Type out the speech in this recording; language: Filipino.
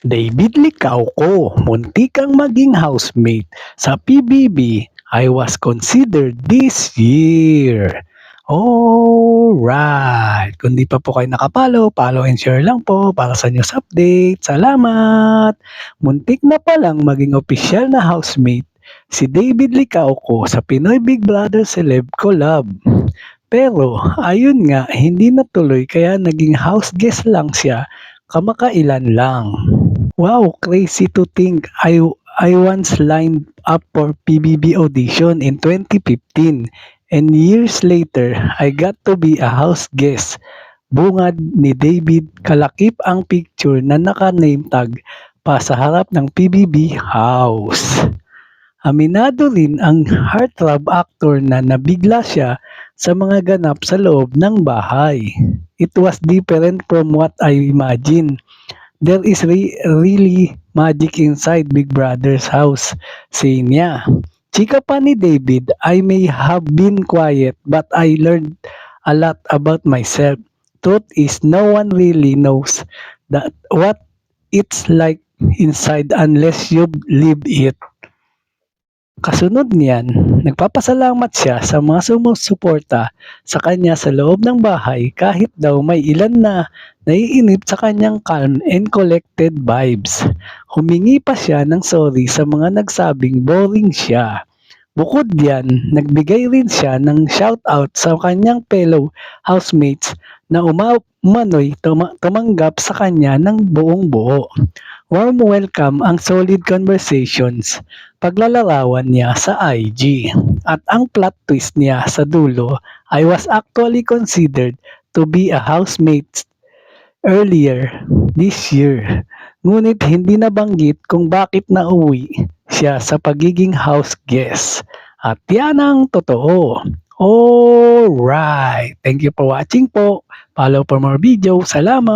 David Licauco, muntik kang maging housemate sa PBB. I was considered this year. Alright. Kung di pa po kayo nakapalo, follow and share lang po para sa news update. Salamat! Muntik na palang maging opisyal na housemate si David Licauco sa Pinoy Big Brother Celeb Collab. Pero ayun nga, hindi natuloy kaya naging house guest lang siya kamakailan lang. Wow, crazy to think I once lined up for PBB audition in 2015 and years later I got to be a house guest. Bungad ni David kalakip ang picture na naka-name tag pa sa harap ng PBB house. Aminado rin ang heartthrob actor na nabigla siya sa mga ganap sa loob ng bahay. It was different from what I imagined. There is really magic inside Big Brother's house, say niya. Chika pa ni David, I may have been quiet but I learned a lot about myself. Truth is no one really knows that what it's like inside unless you live it. Kasunod niyan, nagpapasalamat siya sa mga sumusuporta sa kanya sa loob ng bahay kahit daw may ilan na naiinip sa kanyang calm and collected vibes. Humingi pa siya ng sorry sa mga nagsabing boring siya. Bukod diyan, nagbigay rin siya ng shoutout sa kanyang fellow housemates na umano'y tumanggap sa kanya ng buong buo. Warm welcome ang solid conversations, paglalarawan niya sa IG. At ang plot twist niya sa dulo, I was actually considered to be a housemate earlier this year. Ngunit hindi nabanggit kung bakit nauwi siya sa pagiging house guest. At yan ang totoo. Alright. Thank you for watching po. Follow for more video. Salamat!